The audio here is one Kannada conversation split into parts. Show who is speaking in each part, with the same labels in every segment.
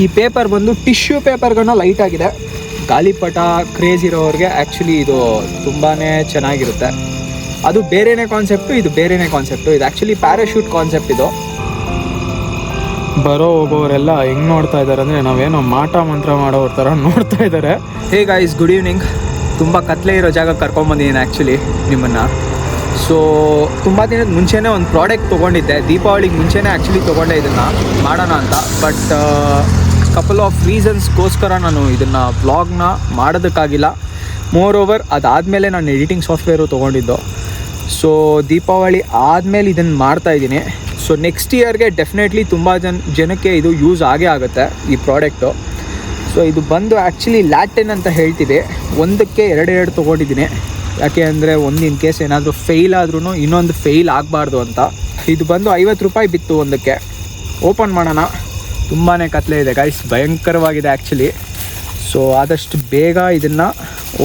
Speaker 1: ಈ ಪೇಪರ್ ಬಂದು ಟಿಶ್ಯೂ ಪೇಪರ್ಗಳನ್ನ ಲೈಟ್ ಆಗಿದೆ. ಗಾಳಿಪಟ ಕ್ರೇಜ್ ಇರೋರಿಗೆ ಆ್ಯಕ್ಚುಲಿ ಇದು ತುಂಬಾ ಚೆನ್ನಾಗಿರುತ್ತೆ. ಅದು ಬೇರೆಯೇ ಕಾನ್ಸೆಪ್ಟು, ಇದು ಬೇರೆಯೇ ಕಾನ್ಸೆಪ್ಟು. ಇದು ಆ್ಯಕ್ಚುಲಿ ಪ್ಯಾರಾಶೂಟ್ ಕಾನ್ಸೆಪ್ಟ್. ಇದು
Speaker 2: ಬರೋ ಹೋಗೋರೆಲ್ಲ ಹೆಂಗೆ ನೋಡ್ತಾ ಇದ್ದಾರೆ ಅಂದರೆ ನಾವೇನೋ ಮಾಟ ಮಂತ್ರ ಮಾಡೋರ ಥರ ನೋಡ್ತಾ ಇದ್ದಾರೆ.
Speaker 1: Hey guys, good evening. ತುಂಬ ಕತ್ಲೆ ಇರೋ ಜಾಗಕ್ಕೆ ಕರ್ಕೊಂಬಂದಿದ್ದೀನಿ ಆ್ಯಕ್ಚುಲಿ ನಿಮ್ಮನ್ನು. ಸೊ ತುಂಬ ದಿನದ ಮುಂಚೆನೇ ಒಂದು ಪ್ರಾಡಕ್ಟ್ ತೊಗೊಂಡಿದ್ದೆ, ದೀಪಾವಳಿಗೆ ಮುಂಚೆನೇ ಆ್ಯಕ್ಚುಲಿ ತೊಗೊಂಡೆ ಇದನ್ನು ಮಾಡೋಣ ಅಂತ. ಬಟ್ ಕಪಲ್ ಆಫ್ ರೀಸನ್ಸ್ಗೋಸ್ಕರ ನಾನು ಇದನ್ನು ವ್ಲಾಗ್ನ ಮಾಡೋದಕ್ಕಾಗಿಲ್ಲ. ಮೋರ್ ಓವರ್ ಅದಾದಮೇಲೆ ನಾನು ಎಡಿಟಿಂಗ್ ಸಾಫ್ಟ್ವೇರು ತೊಗೊಂಡಿದ್ದು. ಸೊ ದೀಪಾವಳಿ ಆದಮೇಲೆ ಇದನ್ನು ಮಾಡ್ತಾಯಿದ್ದೀನಿ. ಸೊ ನೆಕ್ಸ್ಟ್ ಇಯರ್ಗೆ ಡೆಫಿನೆಟ್ಲಿ ತುಂಬ ಜನಕ್ಕೆ ಇದು ಯೂಸ್ ಆಗೇ ಆಗುತ್ತೆ ಈ ಪ್ರಾಡಕ್ಟು. ಸೊ ಇದು ಬಂದು ಆ್ಯಕ್ಚುಲಿ ಲ್ಯಾಟಿನ್ ಅಂತ ಹೇಳ್ತೀವಿ. ಒಂದಕ್ಕೆ ಎರಡು ತೊಗೊಂಡಿದ್ದೀನಿ. ಯಾಕೆ ಅಂದರೆ ಒಂದು ಇನ್ ಕೇಸ್ ಏನಾದರೂ ಫೇಲ್ ಆದ್ರೂ ಇನ್ನೊಂದು ಫೇಲ್ ಆಗಬಾರ್ದು ಅಂತ. ಇದು ಬಂದು 50 ರೂಪಾಯಿ ಬಿತ್ತು ಒಂದಕ್ಕೆ. ಓಪನ್ ಮಾಡೋಣ. ತುಂಬಾ ಕತ್ಲೆ ಇದೆ ಗೈಸ್, ಭಯಂಕರವಾಗಿದೆ ಆ್ಯಕ್ಚುಲಿ. ಸೊ ಆದಷ್ಟು ಬೇಗ ಇದನ್ನು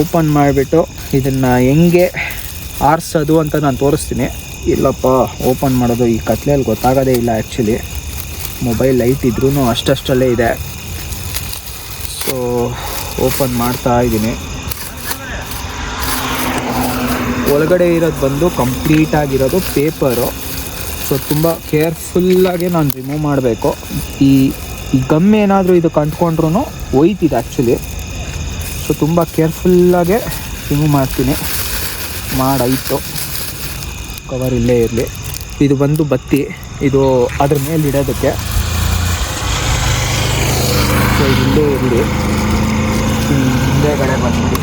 Speaker 1: ಓಪನ್ ಮಾಡಿಬಿಟ್ಟು ಇದನ್ನು ಹೆಂಗೆ ಆರಿಸೋದು ಅಂತ ನಾನು ತೋರಿಸ್ತೀನಿ. ಇಲ್ಲಪ್ಪ, ಓಪನ್ ಮಾಡೋದು ಈ ಕತ್ಲೆಯಲ್ಲಿ ಗೊತ್ತಾಗೋದೇ ಇಲ್ಲ ಆ್ಯಕ್ಚುಲಿ. ಮೊಬೈಲ್ ಲೈಟ್ ಇದ್ರೂ ಅಷ್ಟಷ್ಟಲ್ಲೇ ಇದೆ. ಸೊ ಓಪನ್ ಮಾಡ್ತಾ ಇದ್ದೀನಿ. ಒಳಗಡೆ ಇರೋದು ಬಂದು ಕಂಪ್ಲೀಟಾಗಿರೋದು ಪೇಪರು. ಸೊ ತುಂಬ ಕೇರ್ಫುಲ್ಲಾಗಿ ನಾನು ರಿಮೂವ್ ಮಾಡಬೇಕು. ಈ ಗಮ್ ಏನಾದರೂ ಇದು ಕಂಟ್ಕೊಂಡ್ರೂ ಹೋಯ್ತಿದೆ ಆ್ಯಕ್ಚುಲಿ. ಸೊ ತುಂಬ ಕೇರ್ಫುಲ್ಲಾಗೆ ರಿಮೂವ್ ಮಾಡ್ತೀನಿ. ಮಾಡಾಯಿತು. ಕವರ್ ಇಲ್ಲೇ ಇರಲಿ. ಇದು ಬಂದು ಬತ್ತಿ, ಇದು ಅದ್ರ ಮೇಲೆ ಇಡೋದಕ್ಕೆ. ಸೊ ಇಲ್ಲೇ ಇರಲಿ. ಹಿಂದೆಗಡೆ ಬಂದ್ಬಿಡಿ.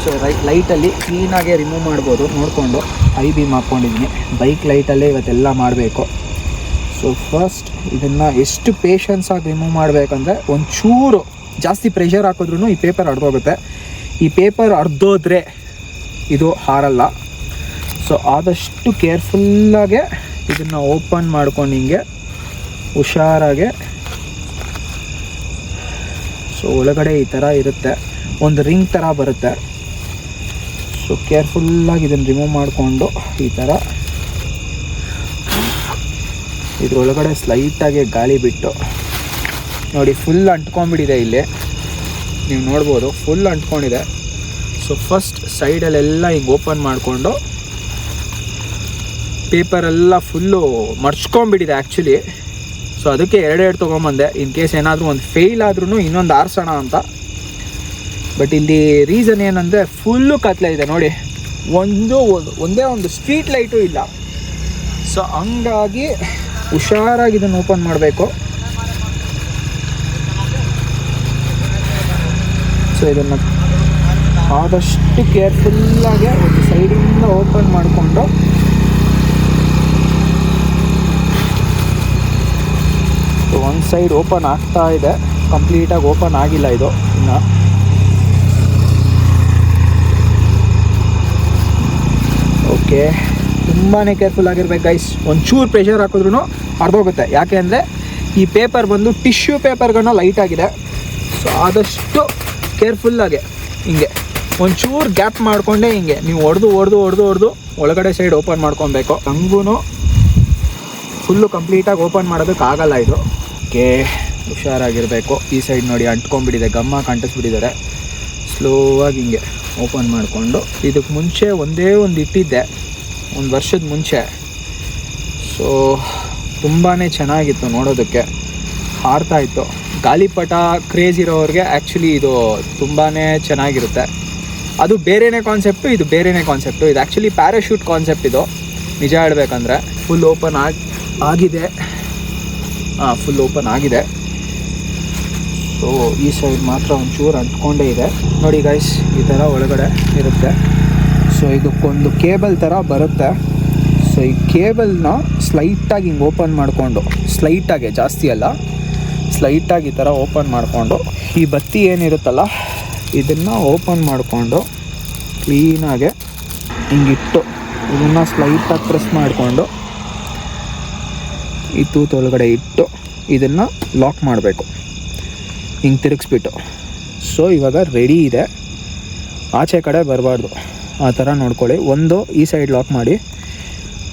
Speaker 1: ಸೊ ಲೈಟಲ್ಲಿ ಕ್ಲೀನಾಗೆ ರಿಮೂವ್ ಮಾಡ್ಬೋದು ನೋಡಿಕೊಂಡು. ಐ ಬೀಮ್ ಹಾಕ್ಕೊಂಡಿದ್ದೀನಿ. ಬೈಕ್ ಲೈಟಲ್ಲೇ ಇವತ್ತೆಲ್ಲ ಮಾಡಬೇಕು. ಸೊ ಫಸ್ಟ್ ಇದನ್ನು ಎಷ್ಟು ಪೇಷನ್ಸಾಗಿ ರಿಮೂವ್ ಮಾಡಬೇಕಂದ್ರೆ, ಒಂಚೂರು ಜಾಸ್ತಿ ಪ್ರೆಷರ್ ಹಾಕಿದ್ರೂ ಈ ಪೇಪರ್ ಹರಿದೋಗುತ್ತೆ. ಈ ಪೇಪರ್ ಹರಿದೋದ್ರೆ ಇದು ಹಾರಲ್ಲ. ಸೊ ಆದಷ್ಟು ಕೇರ್ಫುಲ್ಲಾಗೆ ಇದನ್ನು ಓಪನ್ ಮಾಡ್ಕೊಂಡು ಹಿಂಗೆ ಹುಷಾರಾಗೆ. ಸೊ ಒಳಗಡೆ ಈ ಥರ ಇರುತ್ತೆ, ಒಂದು ರಿಂಗ್ ಥರ ಬರುತ್ತೆ. ಸೊ ಕೇರ್ಫುಲ್ಲಾಗಿ ಇದನ್ನು ರಿಮೂವ್ ಮಾಡಿಕೊಂಡು ಈ ಥರ ಇದ್ರೊಳಗಡೆ ಸ್ಲೈಟಾಗಿ ಗಾಳಿ ಬಿಟ್ಟು ನೋಡಿ, ಫುಲ್ ಅಂಟ್ಕೊಂಡ್ಬಿಟ್ಟಿದೆ. ಇಲ್ಲಿ ನೀವು ನೋಡ್ಬೋದು, ಫುಲ್ ಅಂಟ್ಕೊಂಡಿದೆ. ಸೊ ಫಸ್ಟ್ ಸೈಡಲ್ಲೆಲ್ಲ ಹಿಂಗೆ ಓಪನ್ ಮಾಡಿಕೊಂಡು ಪೇಪರೆಲ್ಲ ಫುಲ್ಲು ಮರ್ಚ್ಕೊಂಡ್ಬಿಟ್ಟಿದೆ ಆ್ಯಕ್ಚುಲಿ. ಸೊ ಅದಕ್ಕೆ ಎರಡು ತೊಗೊಂಬಂದೆ, ಇನ್ ಕೇಸ್ ಏನಾದರೂ ಒಂದು ಫೇಲ್ ಆದ್ರೂ ಇನ್ನೊಂದು ಆರಿಸೋಣ ಅಂತ. ಬಟ್ ಇಲ್ಲಿ ರೀಸನ್ ಏನಂದರೆ ಫುಲ್ಲು ಕತ್ಲೆ ಇದೆ ನೋಡಿ, ಒಂದೇ ಒಂದು ಸ್ಟ್ರೀಟ್ ಲೈಟು ಇಲ್ಲ. ಸೊ ಹಂಗಾಗಿ ಹುಷಾರಾಗಿ ಇದನ್ನು ಓಪನ್ ಮಾಡಬೇಕು. ಸೊ ಇದನ್ನು ಆದಷ್ಟು ಕೇರ್ಫುಲ್ಲಾಗಿ ಒಂದು ಸೈಡಿಂದ ಓಪನ್ ಮಾಡಿಕೊಂಡು ಒಂದು ಸೈಡ್ ಓಪನ್ ಆಗ್ತಾ ಇದೆ, ಕಂಪ್ಲೀಟಾಗಿ ಓಪನ್ ಆಗಿಲ್ಲ ಇದು ಇನ್ನು. ಓಕೆ, ತುಂಬಾ ಕೇರ್ಫುಲ್ ಆಗಿರ್ಬೇಕು ಗೈಸ್. ಒಂಚೂರು ಪ್ರೆಷರ್ ಹಾಕಿದ್ರೂ ಹರಿದೋಗುತ್ತೆ. ಯಾಕೆ ಅಂದರೆ ಈ ಪೇಪರ್ ಬಂದು ಟಿಶ್ಯೂ ಪೇಪರ್ಗಳನ್ನ ಲೈಟ್ ಆಗಿದೆ. ಸೊ ಆದಷ್ಟು ಕೇರ್ಫುಲ್ಲಾಗೆ ಹಿಂಗೆ ಒಂಚೂರು ಗ್ಯಾಪ್ ಮಾಡಿಕೊಂಡೇ ಹಿಂಗೆ ನೀವು ಹೊಡೆದು ಒಳಗಡೆ ಸೈಡ್ ಓಪನ್ ಮಾಡ್ಕೊಬೇಕು. ಹಂಗೂ ಫುಲ್ಲು ಕಂಪ್ಲೀಟಾಗಿ ಓಪನ್ ಮಾಡೋದಕ್ಕಾಗಲ್ಲ ಇದು. ಓಕೆ, ಹುಷಾರಾಗಿರಬೇಕು. ಈ ಸೈಡ್ ನೋಡಿ ಅಂಟ್ಕೊಂಡ್ಬಿಟ್ಟಿದೆ, ಗಮ್ಮ ಅಂಟಿಸ್ಬಿಟ್ಟಿದ್ದಾರೆ. ಸ್ಲೋವಾಗಿ ಹಿಂಗೆ ಓಪನ್ ಮಾಡಿಕೊಂಡು, ಇದಕ್ಕೆ ಮುಂಚೆ ಒಂದೇ ಒಂದು ಇಟ್ಟಿದ್ದೆ ಒಂದು ವರ್ಷದ ಮುಂಚೆ. ಸೊ ತುಂಬಾ ಚೆನ್ನಾಗಿತ್ತು ನೋಡೋದಕ್ಕೆ, ಹಾರ್ತಾಯಿತ್ತು. ಗಾಳಿಪಟ ಕ್ರೇಜ್ ಇರೋರಿಗೆ ಆ್ಯಕ್ಚುಲಿ ಇದು ತುಂಬಾ ಚೆನ್ನಾಗಿರುತ್ತೆ. ಅದು ಬೇರೆಯೇ ಕಾನ್ಸೆಪ್ಟು, ಇದು ಬೇರೆಯೇ ಕಾನ್ಸೆಪ್ಟು. ಇದು ಆ್ಯಕ್ಚುಲಿ ಪ್ಯಾರಾಶೂಟ್ ಕಾನ್ಸೆಪ್ಟ್. ಇದು ನಿಜ ಹೇಳ್ಬೇಕಂದ್ರೆ ಫುಲ್ ಓಪನ್ ಆಗಿದೆ. ಫುಲ್ ಓಪನ್ ಆಗಿದೆ. ಸೊ ಈ ಸೈಡ್ ಮಾತ್ರ ಒಂಚೂರು ಅಂಟ್ಕೊಂಡೇ ಇದೆ ನೋಡಿ ಗೈಸ್. ಈ ಥರ ಒಳಗಡೆ ಇರುತ್ತೆ. ಸೊ ಇದಕ್ಕೊಂದು ಕೇಬಲ್ ಥರ ಬರುತ್ತೆ. ಸೊ ಈ ಕೇಬಲ್ನ ಸ್ಲೈಟಾಗಿ ಹಿಂಗೆ ಓಪನ್ ಮಾಡಿಕೊಂಡು, ಸ್ಲೈಟಾಗೆ, ಜಾಸ್ತಿ ಅಲ್ಲ, ಸ್ಲೈಟಾಗಿ ಈ ಥರ ಓಪನ್ ಮಾಡಿಕೊಂಡು ಈ ಬತ್ತಿ ಏನಿರುತ್ತಲ್ಲ ಇದನ್ನು ಓಪನ್ ಮಾಡಿಕೊಂಡು ಕ್ಲೀನಾಗೆ ಹಿಂಗಿಟ್ಟು ಇದನ್ನು ಸ್ಲೈಟಾಗಿ ಪ್ರೆಸ್ ಮಾಡಿಕೊಂಡು ಈ ತೂತು ಒಳಗಡೆ ಇಟ್ಟು ಇದನ್ನು ಲಾಕ್ ಮಾಡಬೇಕು, ಹಿಂಗೆ ತಿರುಗಿಸ್ಬಿಟ್ಟು. ಸೊ ಇವಾಗ ರೆಡಿ ಇದೆ. ಆಚೆ ಕಡೆ ಬರಬಾರ್ದು, ಆ ಥರ ನೋಡ್ಕೊಳ್ಳಿ. ಒಂದು ಈ ಸೈಡ್ ಲಾಕ್ ಮಾಡಿ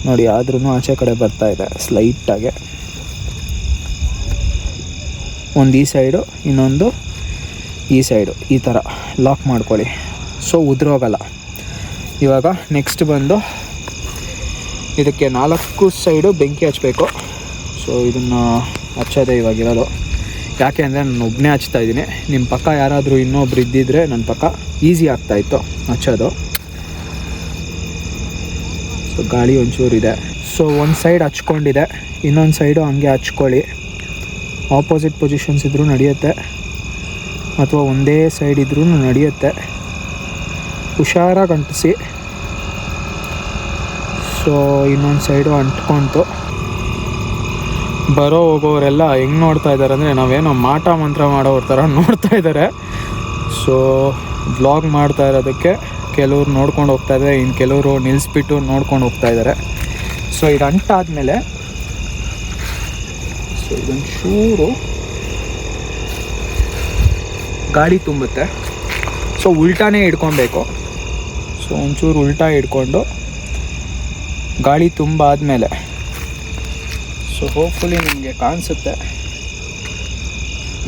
Speaker 1: ನೋಡಿ, ಆದ್ರೂ ಆಚೆ ಕಡೆ ಬರ್ತಾ ಇದೆ ಸ್ಲೈಟಾಗೆ. ಒಂದು ಈ ಸೈಡು, ಇನ್ನೊಂದು ಈ ಸೈಡು, ಈ ಥರ ಲಾಕ್ ಮಾಡ್ಕೊಳ್ಳಿ. ಸೊ ಉದುರೋಗಲ್ಲ. ಇವಾಗ ನೆಕ್ಸ್ಟ್ ಬಂದು ಇದಕ್ಕೆ 4 ಸೈಡು ಬೆಂಕಿ ಹಚ್ಚಬೇಕು. ಸೊ ಇದನ್ನು ಹಚ್ಚೋದೇ ಇವಾಗಿರೋದು. ಯಾಕೆ ಅಂದರೆ ನಾನು ಒಬ್ಬನೇ ಹಚ್ತಾಯಿದ್ದೀನಿ. ನಿಮ್ಮ ಪಕ್ಕ ಯಾರಾದರೂ ಇನ್ನೊಬ್ರು ಇದ್ದಿದ್ದರೆ ನನ್ನ ಪಕ್ಕ ಈಸಿ ಆಗ್ತಾಯಿತ್ತು ಹಚ್ಚೋದು. ಸೊ ಗಾಳಿ ಒಂಚೂರಿದೆ. ಸೊ ಒಂದು ಸೈಡ್ ಹಚ್ಕೊಂಡಿದೆ, ಇನ್ನೊಂದು ಸೈಡು ಹಂಗೆ ಹಚ್ಕೊಳ್ಳಿ. ಆಪೋಸಿಟ್ ಪೊಸಿಷನ್ಸ್ ಇದ್ರೂ ನಡೆಯುತ್ತೆ, ಅಥವಾ ಒಂದೇ ಸೈಡ್ ಇದ್ರೂ ನಡೆಯುತ್ತೆ. ಹುಷಾರಾಗಿ ಅಂಟಿಸಿ. ಸೊ ಇನ್ನೊಂದು ಸೈಡು ಅಂಟ್ಕೊತು.
Speaker 2: ಬರೋ ಹೋಗೋರೆಲ್ಲ ಹೆಂಗೆ ನೋಡ್ತಾ ಇದ್ದಾರೆ ಅಂದರೆ ನಾವೇನೋ ಮಾಟ ಮಂತ್ರ ಮಾಡೋರ ಥರ ನೋಡ್ತಾ ಇದ್ದಾರೆ. ಸೊ ವ್ಲಾಗ್ ಮಾಡ್ತಾ ಇರೋದಕ್ಕೆ ಕೆಲವ್ರು ನೋಡ್ಕೊಂಡು ಹೋಗ್ತಾ ಇದ್ದಾರೆ, ಇನ್ನು ಕೆಲವರು ನಿಲ್ಲಿಸ್ಬಿಟ್ಟು ನೋಡ್ಕೊಂಡು ಹೋಗ್ತಾ ಇದ್ದಾರೆ. ಸೊ ಇದು ಅಂಟಾದಮೇಲೆ ಸೊ ಇದೊಂಚೂರು ಗಾಳಿ ತುಂಬುತ್ತೆ. ಸೊ ಉಲ್ಟಾನೇ ಹಿಡ್ಕೊಬೇಕು. ಸೊ ಒಂಚೂರು ಉಲ್ಟಾ ಹಿಡ್ಕೊಂಡು ಗಾಳಿ ತುಂಬಾದಮೇಲೆ ಸೊ ಹೋಪ್ಫುಲಿ ನಿಮಗೆ ಕಾಣಿಸುತ್ತೆ.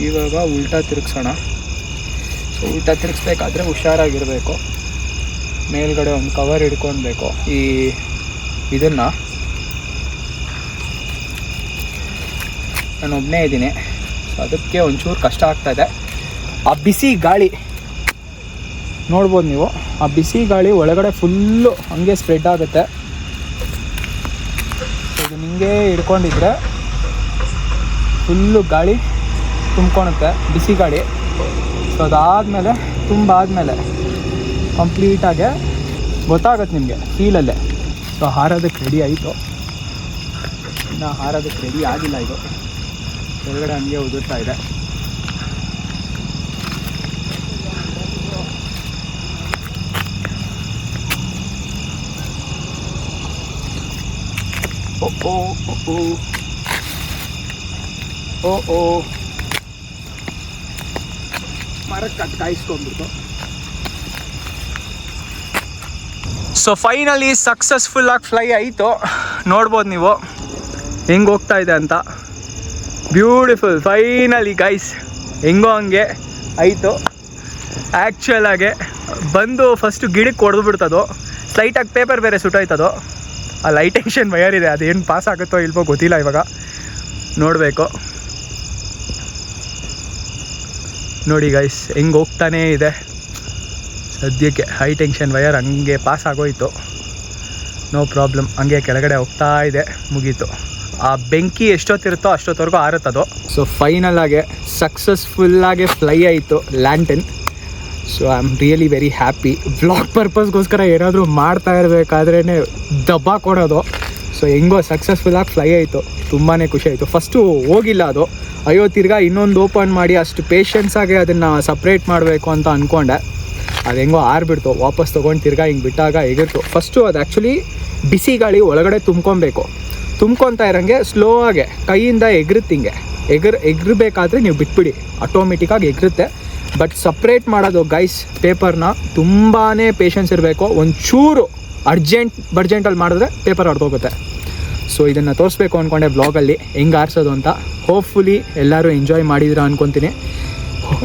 Speaker 2: ಇವಾಗ ಉಲ್ಟಾ ತಿರುಗಿಸೋಣ. ಸೊ ಉಲ್ಟಾ ತಿರುಗಿಸ್ಬೇಕಾದ್ರೆ ಹುಷಾರಾಗಿರಬೇಕು. ಮೇಲ್ಗಡೆ ಒಂದು ಕವರ್ ಹಿಡ್ಕೊಳ್ಬೇಕು. ಇದನ್ನು ನಾನು ಒಬ್ಬನೇ ಇದ್ದೀನಿ, ಸೊ ಅದಕ್ಕೆ ಒಂಚೂರು ಕಷ್ಟ ಆಗ್ತಾಯಿದೆ. ಆ ಬಿಸಿ ಗಾಳಿ ನೋಡ್ಬೋದು ನೀವು, ಆ ಬಿಸಿ ಗಾಳಿ ಒಳಗಡೆ ಫುಲ್ಲು ಹಂಗೆ ಸ್ಪ್ರೆಡ್ ಆಗುತ್ತೆ. ಇದು ನಿಂಗೆ ಹಿಡ್ಕೊಂಡಿದ್ರೆ ಫುಲ್ಲು ಗಾಳಿ ತುಂಬ್ಕೊಳುತ್ತೆ, ಬಿಸಿ ಗಾಳಿ. ಸೊ ಅದಾದಮೇಲೆ ತುಂಬಾದಮೇಲೆ ಕಂಪ್ಲೀಟಾಗೆ ಗೊತ್ತಾಗುತ್ತೆ ನಿಮಗೆ ಫೀಲಲ್ಲೇ. ಸೊ ಹಾರೋದಕ್ಕೆ ರೆಡಿ ಆಯಿತು. ಇನ್ನು ಹಾರೋದಕ್ಕೆ ರೆಡಿ ಆಗಿಲ್ಲ. ಇದು ಕೆಳಗಡೆ ಹಂಗೆ ಉದುರ್ತಾ ಇದೆ. ಓ ಮರಕ್ಕೆ ಕಾಯಿಸ್ಕೊಂಡ್ಬಿಟ್ಟು. ಸೊ ಫೈನಲಿ ಸಕ್ಸಸ್ಫುಲ್ಲಾಗಿ ಫ್ಲೈ ಆಯಿತು. ನೋಡ್ಬೋದು ನೀವು ಹೆಂಗೆ ಹೋಗ್ತಾ ಇದೆ ಅಂತ. ಬ್ಯೂಟಿಫುಲ್. ಫೈನಲಿ ಗೈಸ್ ಹೆಂಗೋ ಹಂಗೆ ಆಯಿತು. ಆ್ಯಕ್ಚುಲಾಗೆ ಬಂದು ಫಸ್ಟು ಗಿಡಕ್ಕೆ ಹೊಡೆದು ಬಿಡ್ತದೋ, ಸ್ಲೈಟಾಗಿ ಪೇಪರ್ ಬೇರೆ ಸುಟ್ಟೋಯ್ತದೋ. ಆ ಲೈಟ್ ಟೆನ್ಷನ್ ವಯರ್ ಇದೆ, ಅದೇನು ಪಾಸ್ ಆಗುತ್ತೋ ಇಲ್ವೋ ಗೊತ್ತಿಲ್ಲ. ಇವಾಗ ನೋಡಬೇಕು. ನೋಡಿ ಗೈಸ್ ಹೆಂಗೆ ಹೋಗ್ತಾನೇ ಇದೆ. ಸದ್ಯಕ್ಕೆ ಹೈ ಟೆನ್ಷನ್ ವಯರ್ ಹಂಗೆ ಪಾಸ್ ಆಗೋಯ್ತು. No problem. ಹಂಗೆ ಕೆಳಗಡೆ ಹೋಗ್ತಾ ಇದೆ. ಮುಗೀತು. ಆ ಬೆಂಕಿ ಎಷ್ಟೊತ್ತಿರುತ್ತೋ ಅಷ್ಟೊತ್ತವರೆಗೂ ಆರುತ್ತದು. ಸೊ ಫೈನಲಾಗೆ ಸಕ್ಸಸ್ಫುಲ್ಲಾಗೆ ಫ್ಲೈ ಆಯಿತು lantern. So I am really very happy. Vlog ಪರ್ಪಸ್ಗೋಸ್ಕರ ಏನಾದರೂ ಮಾಡ್ತಾ ಇರಬೇಕಾದ್ರೇ ದಬ್ಬ ಕೊಡೋದು. ಸೊ ಹೆಂಗೋ ಸಕ್ಸಸ್ಫುಲ್ಲಾಗಿ ಫ್ಲೈ ಆಯಿತು. ತುಂಬಾ ಖುಷಿ ಆಯಿತು. ಫಸ್ಟು ಹೋಗಿಲ್ಲ ಅದು. ಅಯ್ಯೋ ತಿರ್ಗಾ ಇನ್ನೊಂದು ಓಪನ್ ಮಾಡಿ ಅಷ್ಟು ಪೇಷನ್ಸಾಗಿ ಅದನ್ನು ಸಪ್ರೇಟ್ ಮಾಡಬೇಕು ಅಂತ ಅಂದ್ಕೊಂಡೆ. ಅದು ಹೆಂಗೋ ಆರ್ಬಿಡ್ತು. ವಾಪಸ್ ತೊಗೊಂಡು ತಿರ್ಗಾ ಹಿಂಗೆ ಬಿಟ್ಟಾಗ ಎಗಿರ್ತು. ಫಸ್ಟು ಅದು ಆ್ಯಕ್ಚುಲಿ ಬಿಸಿ ಗಾಳಿ ಒಳಗಡೆ ತುಂಬ್ಕೊಬೇಕು. ತುಂಬ್ಕೊತಾ ಇರೋಂಗೆ ಸ್ಲೋ ಆಗಿ ಕೈಯಿಂದ ಎಗರುತ್ತೆ. ಹಿಂಗೆ ಎಗರಬೇಕಾದ್ರೆ ನೀವು ಬಿಟ್ಬಿಡಿ, ಆಟೋಮೆಟಿಕ್ಕಾಗಿ ಎಗರುತ್ತೆ. ಬಟ್ ಸಪ್ರೇಟ್ ಮಾಡೋದು ಗೈಸ್ ಪೇಪರ್ನ ತುಂಬಾ ಪೇಷನ್ಸ್ ಇರಬೇಕು. ಒಂಚೂರು ಅರ್ಜೆಂಟಲ್ಲಿ ಮಾಡಿದ್ರೆ ಪೇಪರ್ ಹೊರಟೋಗುತ್ತೆ. ಸೊ ಇದನ್ನು ತೋರಿಸ್ಬೇಕು ಅಂದ್ಕೊಂಡೆ ಬ್ಲಾಗಲ್ಲಿ ಹೆಂಗೆ ಆರಿಸೋದು ಅಂತ. ಹೋಪ್ಫುಲಿ ಎಲ್ಲರೂ ಎಂಜಾಯ್ ಮಾಡಿದ್ದೀರಾ ಅಂದ್ಕೊತೀನಿ.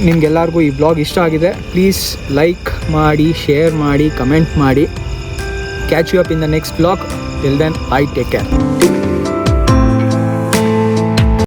Speaker 2: ನಿಮ್ಗೆಲ್ಲರಿಗೂ ಈ ಬ್ಲಾಗ್ ಇಷ್ಟ ಆಗಿದೆ, ಪ್ಲೀಸ್ ಲೈಕ್ ಮಾಡಿ, ಶೇರ್ ಮಾಡಿ, ಕಮೆಂಟ್ ಮಾಡಿ. Catch you up in the next blog. Till then I take care.